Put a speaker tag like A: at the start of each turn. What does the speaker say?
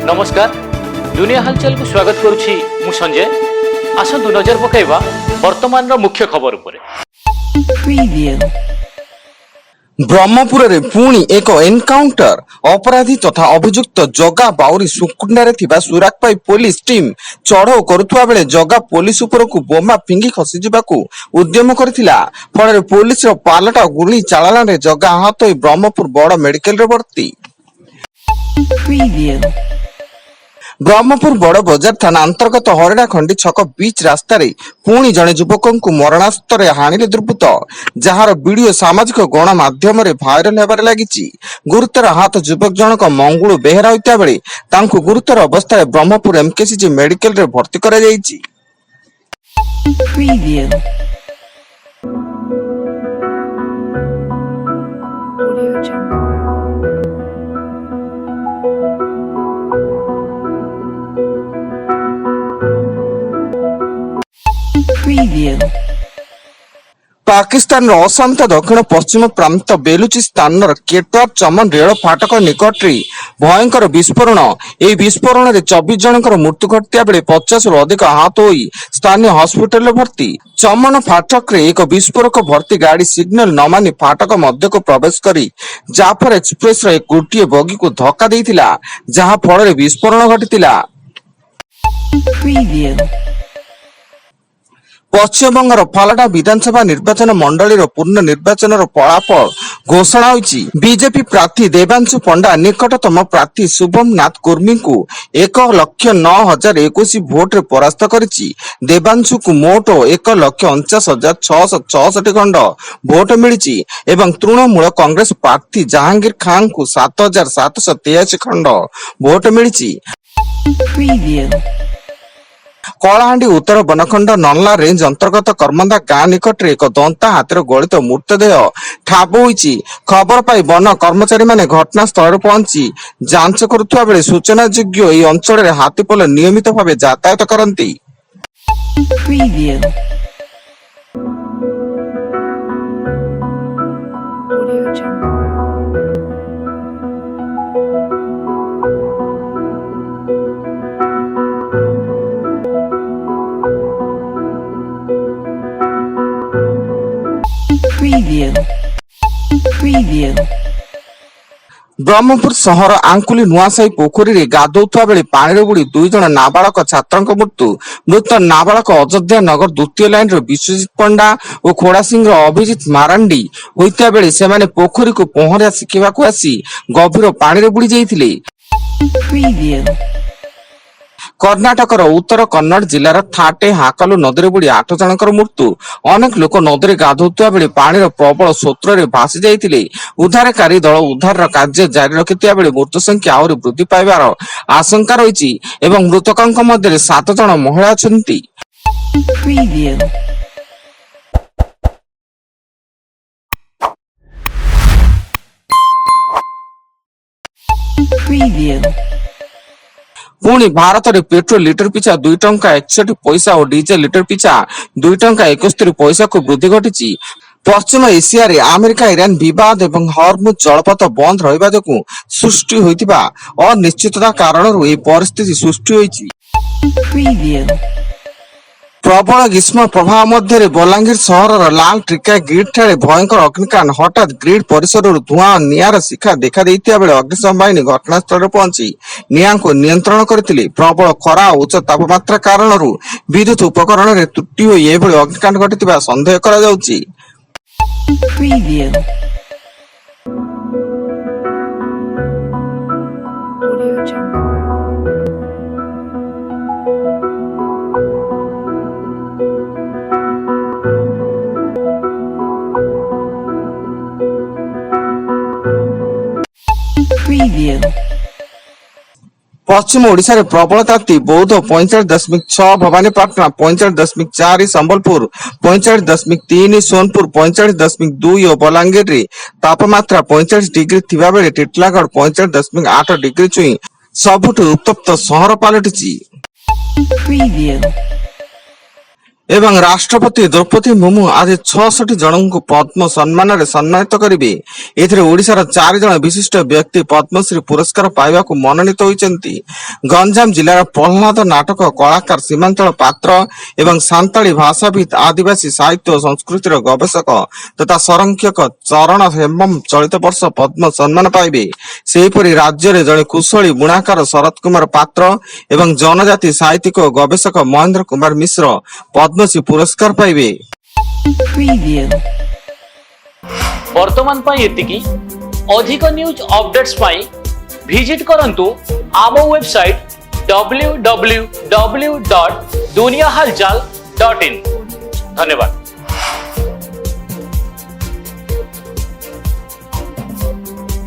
A: नमस्कार दुनिया हलचल को स्वागत करुछि मु संजय। आसंतु नजर पकाइबा वर्तमान मुख्य खबर उपरे।
B: ब्रह्मपुर रे पुणी एक एनकाउंटर अपराधी तथा अभियुक्त जगा बाउरी सुकुंडारे थिबा सुराकपाई पुलिस टीम चढ़ाऊ करुवा बेले जगा पुलिस उपरकू बोमा फिंगी खसी जिबाकू उद्यम करथिला। फଳରେ पुलिस रो पालटा गुली चालाना रे जगा आहत होई ब्रह्मपुर बड़ मेडिकल रे भर्ती। ब्रह्मपुर बड़ बजार थाना अंतर्गत हरिड़ा खंडी छक बीच रास्ता रे पुणी जने युवक मरणास्त्र हाणिले दुर्बृत्त, जार वीडियो सामाजिक गणमाध्यम रे भाइराल हेबार लागिछि। गुरुतर आहत युवक जनक मंगुळु बेहेरा होइता बेले तांकु गुरुतर अवस्था ब्रह्मपुर एमकेसीजी मेडिकल रे भर्ती करा जाइछि। पाकिस्तान अशांत दक्षिण पश्चिम प्रांत बेलुचिस्तान केटवार चमन रेल फाटक निकट भयंकर विस्फोरण। यह विस्फोरण में 24 जनकर मृत्यु घटिया बेले 50 रु अधिक आहत होई स्थानीय हॉस्पिटल भर्ती। चमन फाटक रे एक विस्फोरक भर्ती गाड़ी सिग्नल न मानि फाटक मध्य को प्रवेश करी जाफर एक्सप्रेस रे गोटिए बगी को धक्का देइथिला, जहा फल विस्फोरण घटिथिला। पश्चिमबंगर फालाडा विधानसभा निर्वाचन मंडली पूर्ण निर्वाचन फलाफल घोषणा होइछि। बीजेपी प्रार्थी देवांशु पंडा निकटतम प्रार्थी शुभम नाथ कुर्मी को 1,09,021 भोट रे परास्त करिछि। देवांशु को मोट 1,49,666 खंड भोट मिलिछि एवं तृणमूल कांग्रेस प्रार्थी जहांगीर खान को 7,783 खंड भोट मिलिछि। कलाहांडी उत्तर बनखंड नल्ला रेंज अंतर्गत कर्मंदा गां निकट एक दंता हाथीर गलित मृतदेह ठाब होइछि। खबर पाई वन कर्मचारी माने घटनास्थल पहुंची जांच करुवा बेले सूचना योग्य এই অঞ্চଳରେ हाथीपल नियमित भाव यातायात करती। ब्रह्मपुर सहर आंकुली नुआसाई पोखरी रे गाधौथुवा बेले पानी बुड़ी 2 जन नाबालक छात्रक मृत्यु। मृत नाबालक अयोध्या नगर द्वितीय लाइन रो विश्वजित पंडा और खोड़ा सिंह अभिजित मारांडी होइता बेले सेमाने पोखरी को पहरिया शिखिबाकू आसी गभीर पानी रे बुड़ी जाइथिले। कर्णाटक उत्तर कन्नड़ जिलार थाटे हाकलु नदी बुड़ी 8 जनकर मृत्यु। अनेक लोक नदी गाधौथुवा बेले पानी प्रबल स्रोत रे भासी जाइथिले। उद्धारकारी दल उद्धार कार्य जारी रखिथिया बेले मृत्यु संख्या आहुरी वृद्धि पाइबार आशंका रहिछि एवं मृतकଙ୍କ मध्य 7 जन महिला अछंती। पुणी भारत रे पेट्रोल लिटर पिछा 2 टंका 61 पैसा और डीजल लिटर पिछा 2 टंका 71 पैसा को वृद्धि घटिछि। पश्चिम एशिया रे अमेरिका ईरान विवाद एवं हॉर्मुज जलपथ बंद रहिबा जोगु सृष्टि होइतिबा अनिश्चितता कारणରୁ ए परिस्थिति सृष्टि होइछि। प्रबल ग्रीष्म प्रभाव मध्य बलांगीर सहर लाल टिका ग्रिड ठारे भयंकर अग्निकांड। हठात ग्रिड परिसर धुआं निआर शिखा देखा देइतिया बेले अग्निशम बाहिनी घटनास्थल पहुंची निआं को नियंत्रण करथिले। प्रबल खरा उच्च तापमात्रा कारणରୁ विद्युत उपकरण रे त्रुटि होई एभଳି अग्निकांड घटितिबा संदेह करा जाउछि। पश्चिम ओडिशा रे प्रबल ताती बौद्ध 45.6, भवानीपाटना 45.4, संबलपुर 45.3, सोनपुर 45.2 और बलांगीर रे तापमात्रा 45 डिग्री थिबा बेले टिटलागढ़ 45.8 डिग्री छुई सबुठ उत्तप्त सहर पलटिछि। ଏବଂ ରାଷ୍ଟ୍ରପତି ଦ୍ରୌପଦୀ ମୁର୍ମୁ ଆଜି 66 ଜଣଙ୍କୁ ପଦ୍ମ ସମ୍ମାନରେ ସମ୍ମାନିତ କରିବେ। ଏଥିରେ ଓଡ଼ିଶାର 4 ଜଣ ବିଶିଷ୍ଟ ବ୍ୟକ୍ତି ପଦ୍ମଶ୍ରୀ ପୁରସ୍କାର ପାଇବାକୁ ମନୋନୀତ ହୋଇଛନ୍ତି। ଗଞ୍ଜାମ ଜିଲ୍ଲାର ପ୍ରହ୍ଲାଦ ନାଟକ କଳାକାର ସୀମାଞ୍ଚଳ ପାତ୍ର ଏବଂ ସାନ୍ତାଳୀ ଭାଷାବିତ୍ ଆଦିବାସୀ ସାହିତ୍ୟ ଓ ସଂସ୍କୃତିର ଗବେଷକ ତଥା ସଂରକ୍ଷକ ଚରଣ ହେମମ୍ ଚଳିତ ବର୍ଷ ପଦ୍ମ ସମ୍ମାନ ପାଇବେ। ସେହିପରି ରାଜ୍ୟରେ ଜଣେ କୁଶଳୀ ବୁଣାକାର ଶରତ କୁମାର ପାତ୍ର ଏବଂ ଜନଜାତି ସାହିତ୍ୟିକ ଓ ଗବେଷକ ମହେନ୍ଦ୍ର କୁମାର ମିଶ୍ର ପଦ୍ମଶ୍ରୀ ପୁରସ୍କାର ପାଇବେ।
C: Preview.
A: ବର୍ତ୍ତମାନ ପାଇଁ ଏତିକି। ଅଧିକ ନ୍ୟୁଜ ଅପଡେଟ୍ସ ପାଇଁ ଭିଜିଟ୍ କରନ୍ତୁ ଆମ ୱେବସାଇଟ www.duniyahalchal.in। ଧନ୍ୟବାଦ।